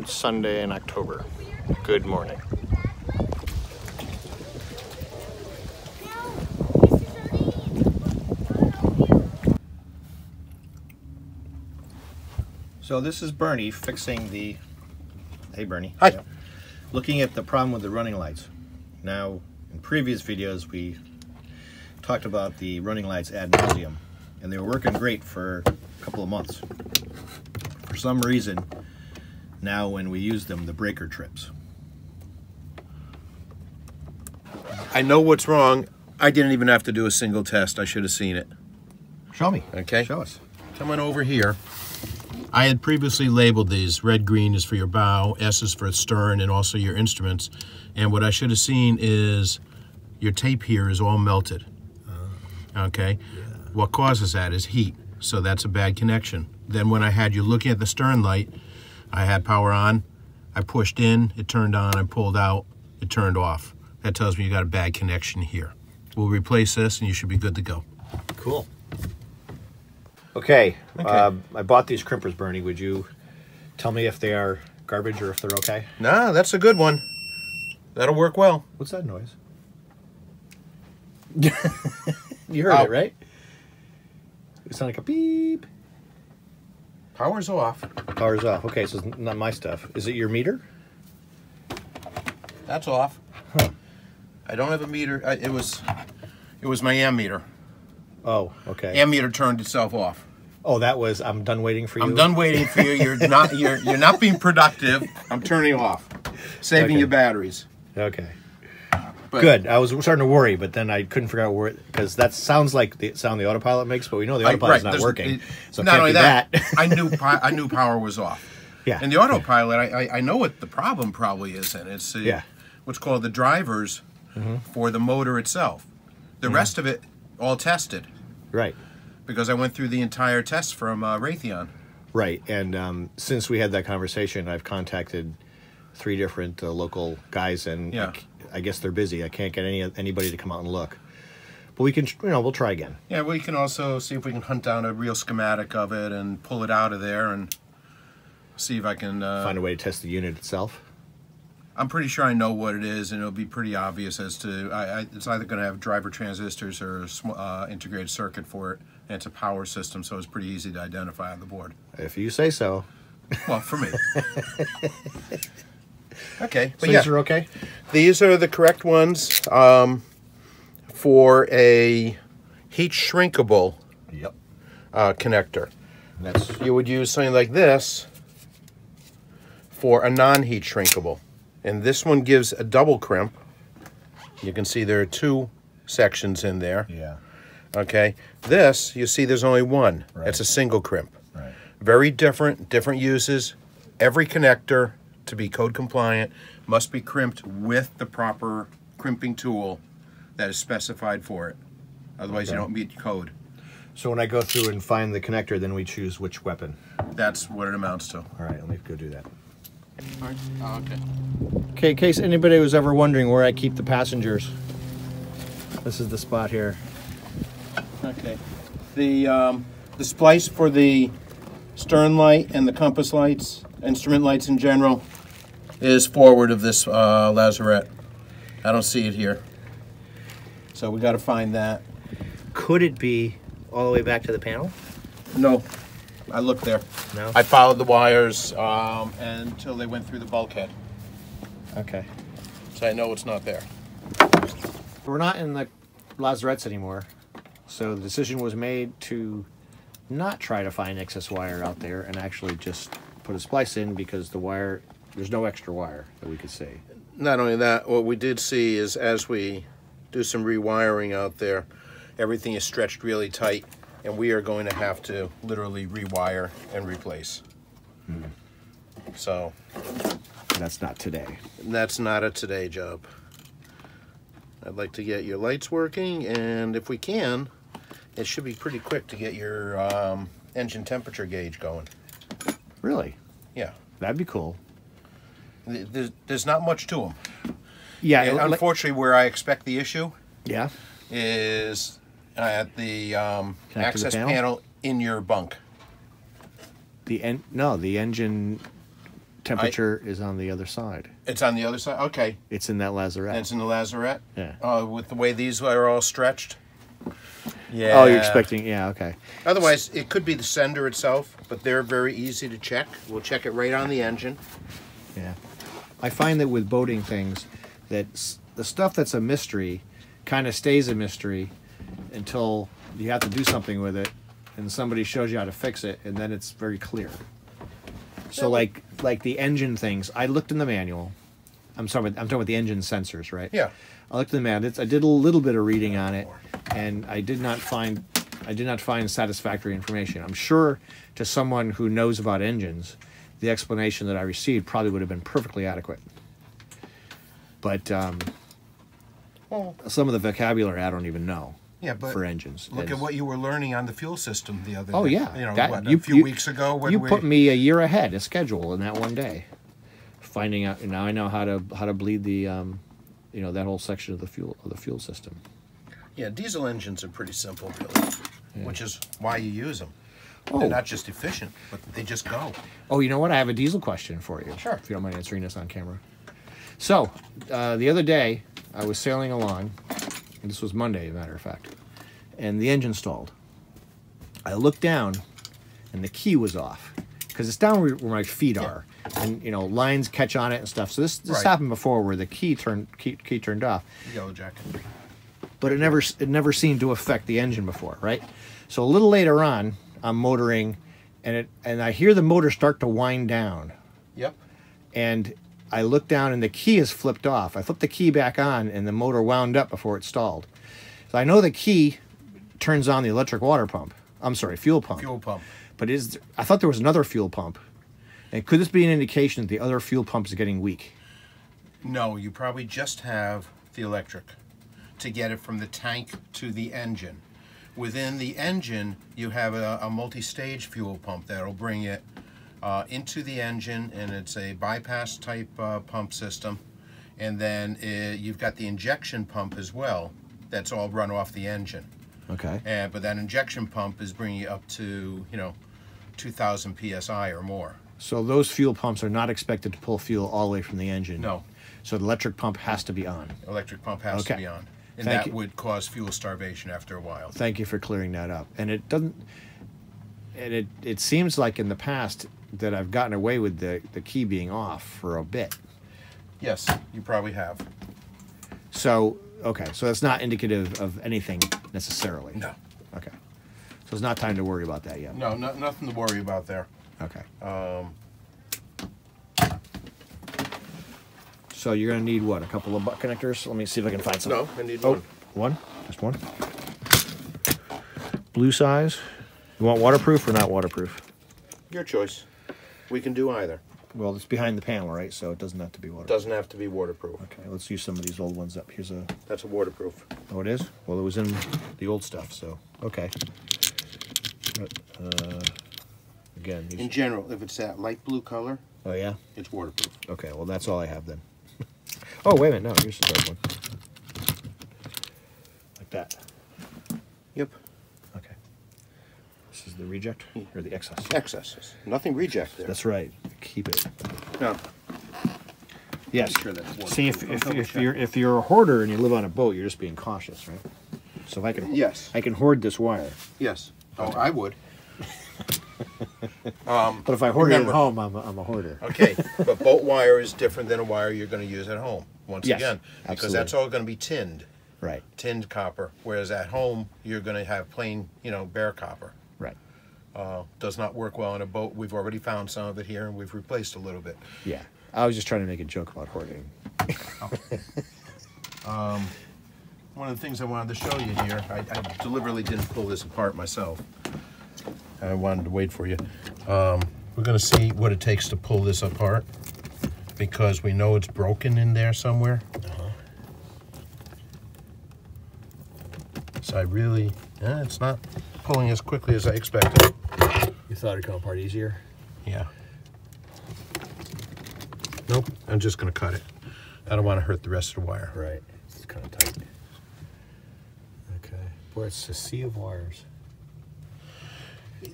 third Sunday in October. Good morning. So this is Bernie fixing the... Hey Bernie. Hi. Yeah. Looking at the problem with the running lights. Now, in previous videos we talked about the running lights ad nauseum, and they were working great for a couple of months. For some reason, now when we use them, the breaker trips. I know what's wrong. I didn't even have to do a single test. I should have seen it. Show me. Okay. Show us. Coming over here. I had previously labeled these. Red, green is for your bow, S is for stern, and also your instruments. And what I should have seen is your tape here is all melted. Okay? Yeah. What causes that is heat. So that's a bad connection. Then when I had you looking at the stern light, I had power on, I pushed in, it turned on, I pulled out, it turned off. That tells me you got a bad connection here. We'll replace this and you should be good to go. Cool. Okay, I bought these crimpers, Bernie. Would you tell me if they are garbage or if they're okay? Nah, that's a good one. That'll work well. What's that noise? You heard it, right? It sounded like a beep. Power's off. Power's off. Okay, so it's not my stuff. Is it your meter? That's off. Huh. I don't have a meter. It was my ammeter. Oh, okay. Ammeter turned itself off. Oh, that was. I'm done waiting for you. I'm done waiting for you. You're not being productive. I'm turning off, saving your batteries. Okay. But, good. I was starting to worry, but then I couldn't figure out where, because that sounds like the sound the autopilot makes, but we know the autopilot's not working. So not only that, that. I knew power was off. Yeah. And the autopilot, I know what the problem probably is, and it's what's called the drivers for the motor itself. The rest of it all tested. Right. Because I went through the entire test from Raytheon. Right, and since we had that conversation, I've contacted 3 different local guys, and I guess they're busy. I can't get anybody to come out and look. But we can, we'll try again. Yeah, we can also see if we can hunt down a real schematic of it and pull it out of there and see if I can... find a way to test the unit itself. I'm pretty sure I know what it is, and it'll be pretty obvious as to... it's either going to have driver transistors or integrated circuit for it, and it's a power system, so it's pretty easy to identify on the board. If you say so. Well, for me. Okay. So these are okay? These are the correct ones for a heat shrinkable connector. You would use something like this for a non-heat shrinkable. And this one gives a double crimp. You can see there are 2 sections in there. Yeah. Okay. This, you see there's only one. Right. It's a single crimp. Right. Very different uses. Every connector, to be code compliant, must be crimped with the proper crimping tool that is specified for it. Otherwise, you don't meet code. So when I go through and find the connector, then we choose which weapon? That's what it amounts to. All right, let me go do that. Oh, okay. Okay, in case anybody was ever wondering where I keep the passengers, this is the spot here. Okay. The splice for the stern light and the compass lights, instrument lights in general, is forward of this lazarette. I don't see it here. So we got to find that. Could it be all the way back to the panel? No. I looked there. No? I followed the wires until they went through the bulkhead. Okay. So I know it's not there. We're not in the lazarettes anymore, so the decision was made to not try to find excess wire out there and actually just put a splice in, because the wire, there's no extra wire that we could see. Not only that, what we did see is as we do some rewiring out there, everything is stretched really tight, and we are going to have to literally rewire and replace. So that's not today. That's not a today job. I'd like to get your lights working, and if we can, it should be pretty quick to get your engine temperature gauge going. Really? Yeah. That'd be cool. There's not much to them. Yeah. And unfortunately, where I expect the issue is at the access panel in your bunk. The engine temperature is on the other side. It's on the other side? Okay. It's in that lazarette. And it's in the lazarette? Yeah. With the way these are all stretched? Yeah. Oh, you're expecting, yeah, okay. Otherwise, it could be the sender itself, but they're very easy to check. We'll check it right on the engine. Yeah. I find that with boating things, that the stuff that's a mystery kind of stays a mystery until you have to do something with it and somebody shows you how to fix it, and then it's very clear. So like the engine things, I looked in the manual. I'm talking about the engine sensors, right? Yeah. I looked in the manual. I did a little bit of reading on it, and I did not find satisfactory information. I'm sure to someone who knows about engines, the explanation that I received probably would have been perfectly adequate. But some of the vocabulary I don't even know. Yeah, but for engines. Look at what you were learning on the fuel system the other day. Oh yeah, you know, a few weeks ago. When you put me a year ahead of schedule in that one day. Finding out now, I know how to bleed the, that whole section of the fuel system. Yeah, diesel engines are pretty simple, really, which is why you use them. Oh. They're not just efficient, but they just go. Oh, you know what? I have a diesel question for you. Sure. If you don't mind answering this on camera. So, the other day, I was sailing along, and this was Monday, as a matter of fact, and the engine stalled. I looked down, and the key was off, because it's down where my feet are, and lines catch on it and stuff. So this Right. happened before, where the key turned off. Yellow jacket. But it never seemed to affect the engine before, right? So a little later on, I'm motoring, and I hear the motor start to wind down. Yep. And I look down, and the key is flipped off. I flipped the key back on, and the motor wound up before it stalled. So I know the key turns on the electric water pump. I'm sorry, fuel pump. Fuel pump. But I thought there was another fuel pump. And could this be an indication that the other fuel pump is getting weak? No, you probably just have the electric to get it from the tank to the engine. Within the engine, you have a multi-stage fuel pump that'll bring it into the engine, and it's a bypass type pump system. And then you've got the injection pump as well. That's all run off the engine. Okay. But that injection pump is bringing you up to 2,000 psi or more. So those fuel pumps are not expected to pull fuel all the way from the engine. No. So the electric pump has to be on. Electric pump has to be on. And Thank that you. would cause fuel starvation after a while. Thank you for clearing that up. And it doesn't. And it seems like in the past that I've gotten away with the key being off for a bit. Yes, you probably have. So okay, so that's not indicative of anything necessarily. No. Okay. So it's not time to worry about that yet. No, nothing to worry about there. Okay. So you're gonna need what? A couple of butt connectors? Let me see if I can find some. No, I need one. One? Just one? Blue size. You want waterproof or not waterproof? Your choice. We can do either. Well, it's behind the panel, right? So it doesn't have to be waterproof. Doesn't have to be waterproof. Okay, let's use some of these old ones up. Here's a... That's a waterproof. Oh, it is? Well, it was in the old stuff, so... Okay. Again, these... In general, if it's that light blue color, Oh, yeah? it's waterproof. Okay, well, that's all I have then. Oh, wait a minute. No, here's the dark one. Like that. Yep. Okay. This is the reject or the excess? Excesses. Nothing reject there. That's right. Keep it. No. Yes. Sure that's waterproof. See, if you're a hoarder and you live on a boat, you're just being cautious, right? So if I can, Yes. I can hoard this wire. Yes. Oh, I would. But if I hoard it Remember- at home, I'm a hoarder. Okay, but boat wire is different than a wire you're going to use at home. Once Yes, again, because absolutely. that's all going to be tinned, Right. tinned copper. Whereas at home, you're going to have plain, bare copper. Right. Does not work well on a boat. We've already found some of it here, and we've replaced a little bit. Yeah. I was just trying to make a joke about hoarding. One of the things I wanted to show you here, I deliberately didn't pull this apart myself. I wanted to wait for you. We're going to see what it takes to pull this apart, because we know it's broken in there somewhere. So I really, it's not pulling as quickly as I expected. You thought it'd come apart easier? Yeah. Nope, I'm just going to cut it. I don't want to hurt the rest of the wire. Right. It's kind of tight. Okay. Boy, it's a sea of wires.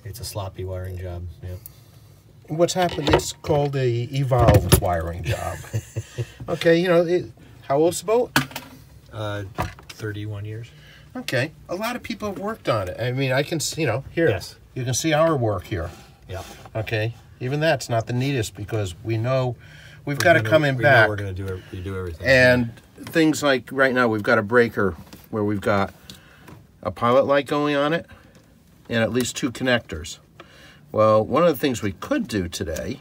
It's a sloppy wiring job. Yep. what's happened, it's called a evolved wiring job. Okay, you know, how old's the boat? 31 years. Okay, a lot of people have worked on it. I mean, I can see, you know, here. Yes. You can see our work here. Yeah. Okay, even that's not the neatest because we know we've got to come in back. We're going to do everything. And things like right now we've got a breaker where we've got a pilot light going on it and at least 2 connectors. Well, one of the things we could do today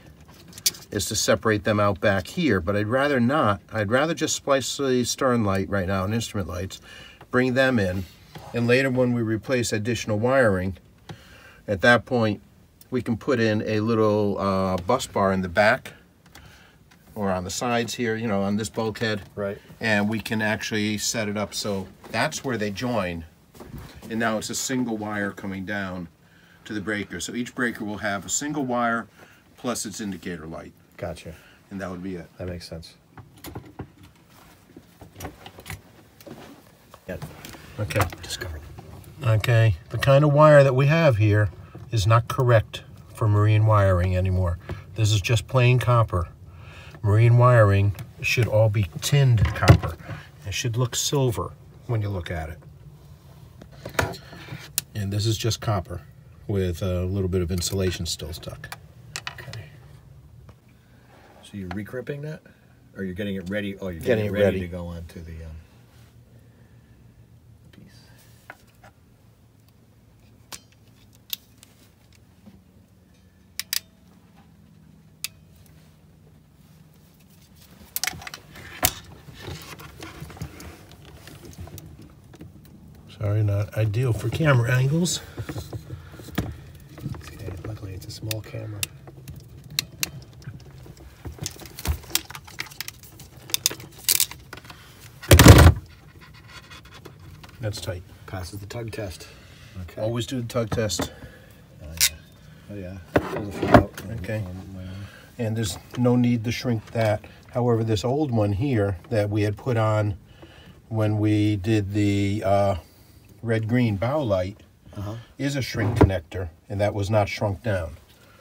is to separate them out back here, but I'd rather not. I'd rather just splice the stern light right now and instrument lights, bring them in, and later when we replace additional wiring, at that point we can put in a little bus bar in the back or on the sides here, you know, on this bulkhead. Right. And we can actually set it up so that's where they join. And now it's a single wire coming down to the breaker. So each breaker will have a single wire plus its indicator light. Gotcha. And that would be it. That makes sense. Yeah. Okay. Discovered. Okay. The kind of wire that we have here is not correct for marine wiring anymore. This is just plain copper. Marine wiring should all be tinned copper. It should look silver when you look at it. And this is just copper with a little bit of insulation still stuck. Okay. So you're recrypting that? Or you're getting it ready? Oh, you're Getting getting it it ready ready to go on to the piece. Sorry, not ideal for camera angles. Okay, luckily it's a small camera. That's tight. Passes the tug test. Okay. Always do the tug test. Oh yeah. Pull the feet out. Okay. And there's no need to shrink that. However, this old one here that we had put on when we did the red-green bow light is a shrink connector, and that was not shrunk down.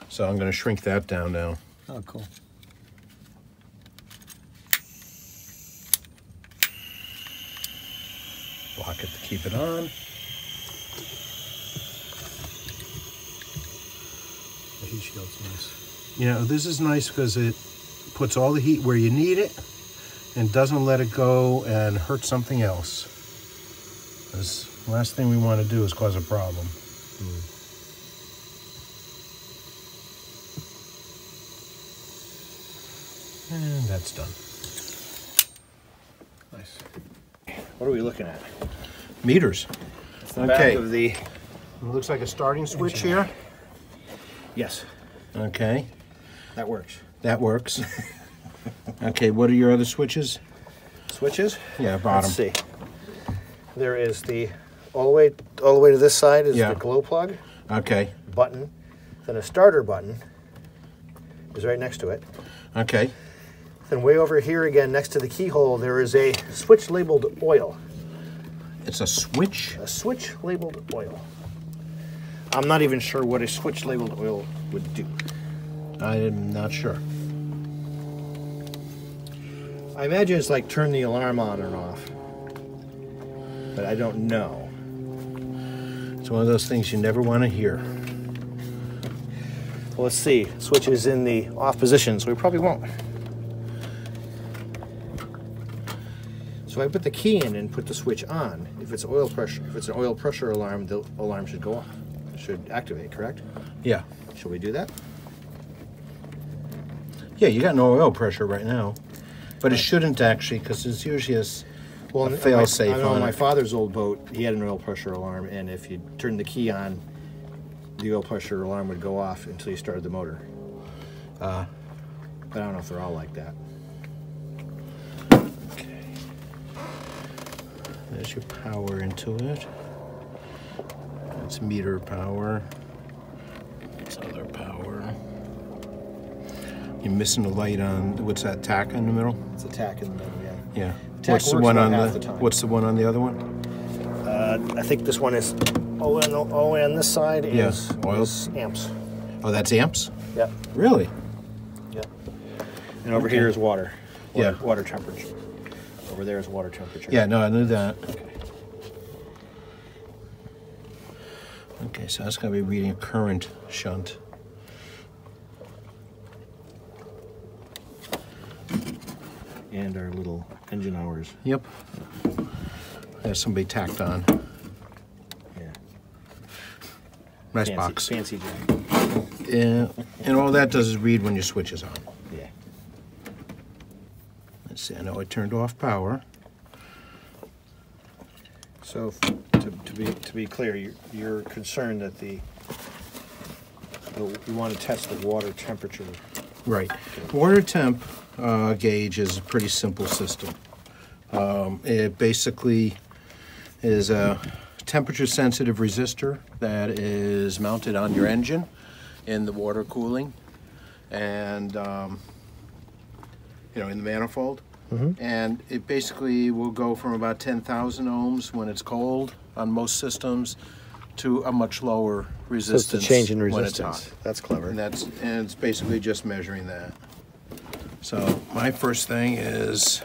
So I'm going to shrink that down now. Oh, cool. Lock it to keep it on. The heat shield's nice. You know, this is nice because it puts all the heat where you need it and doesn't let it go and hurt something else. Because the last thing we want to do is cause a problem. And that's done. Nice. What are we looking at? Meters. It's the back of the... It looks like a starting switch here. Yes, Okay, that works. that works. Okay, what are your other switches? Switches? Yeah, bottom. Let's see. There is the all the way to this side is Yeah. the glow plug Okay, button. Then a starter button is right next to it. okay. Then way over here again, next to the keyhole, there is a switch labeled oil. It's a switch? A switch labeled oil. I'm not even sure what a switch labeled oil would do. I'm not sure. I imagine it's like turn the alarm on and off, but I don't know. It's one of those things you never want to hear. Well, let's see. Switch is in the off position, so we probably won't. So if I put the key in and put the switch on, if it's oil pressure, if it's an oil pressure alarm, the alarm should go off. It should activate, correct? Yeah. Should we do that? Yeah, you got no oil pressure right now. But it shouldn't actually, because it's usually a fail-safe I know on my it. father's old boat, he had an oil pressure alarm, and if you turned the key on, the oil pressure alarm would go off until you started the motor. But I don't know if they're all like that. Okay. There's your power into it. That's meter power. That's other power. You're missing the light on, what's that, tack in the middle? It's a tack in the middle, yeah. Yeah. Tack What's the works one about on half the time. What's the one on the other one? I think this one is all the way on this side Yeah, is oil. is amps. Oh, that's amps? Yep. Really? Yep. And over Okay. here is water. Yeah. Water temperature. Over there is water temperature. Yeah, no, I knew that. Okay, so that's going to be reading current shunt. And our little engine hours. Yep. There's somebody tacked on. Yeah. Nice Fancy, box. Fancy jack. Yeah, and all that does is read when your switch is on. Yeah. Let's see, I know I turned off power. So to be clear, you're concerned that you want to test the water temperature. Right. Water temp gauge is a pretty simple system. It basically is a temperature sensitive resistor that is mounted on your engine in the water cooling and in the manifold. And it basically will go from about 10,000 ohms when it's cold on most systems to a much lower resistance. So it's a change in when resistance. it's hot. That's clever. And it's basically just measuring that. So my first thing is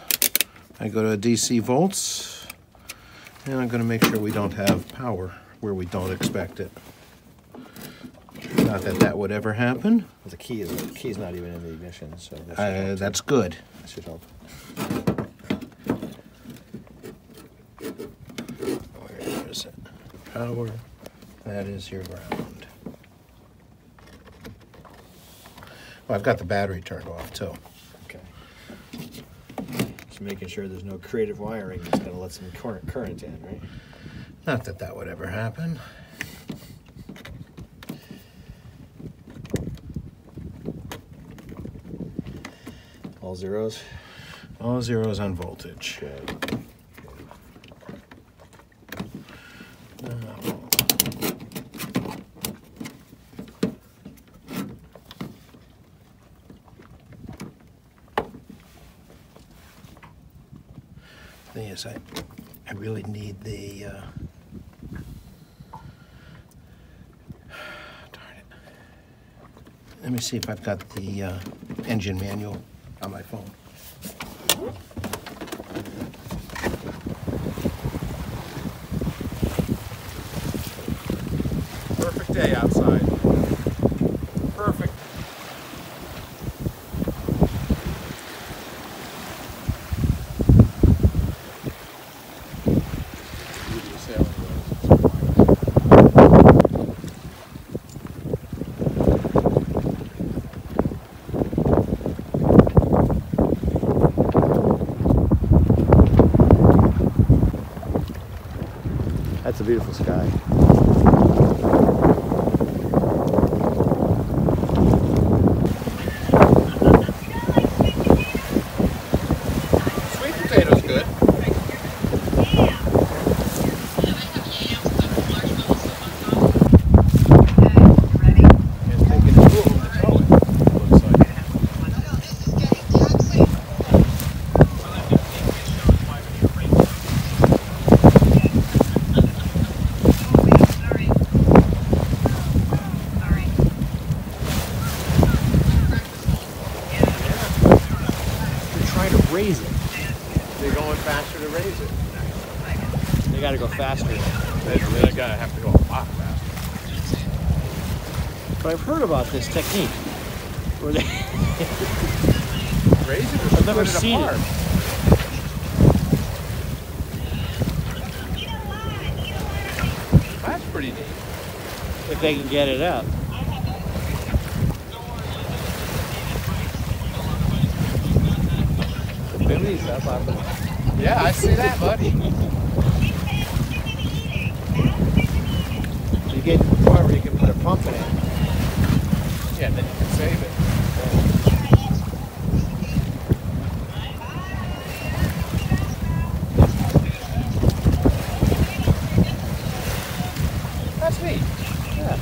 I go to DC volts, and I'm going to make sure we don't have power where we don't expect it. Not that that would ever happen. The key's not even in the ignition, so That's good. that should help. Where is it? Power. That is your ground. Well, I've got the battery turned off too. Okay. Just making sure there's no creative wiring that's going to let some current in, right? Not that that would ever happen. All zeros. All zeros on voltage. Good. Thing is, I really need the darn it. Let me see if I've got the engine manual on my phone. Perfect day outside. Perfect. That's a beautiful sky. Sweet potato's good. It's taking a tool to tow it, looks like. They're trying to raise it. They're going faster to raise it. They got to go faster. They gotta have to go a lot faster. But I've heard about this technique where they Raise it or I've never split it seen it. apart? That's pretty neat. if they can get it up. Billy's up. Yeah, I see that, buddy. You get to the point where you can put a pump in it. Yeah, then you can save it. That's neat. Yeah.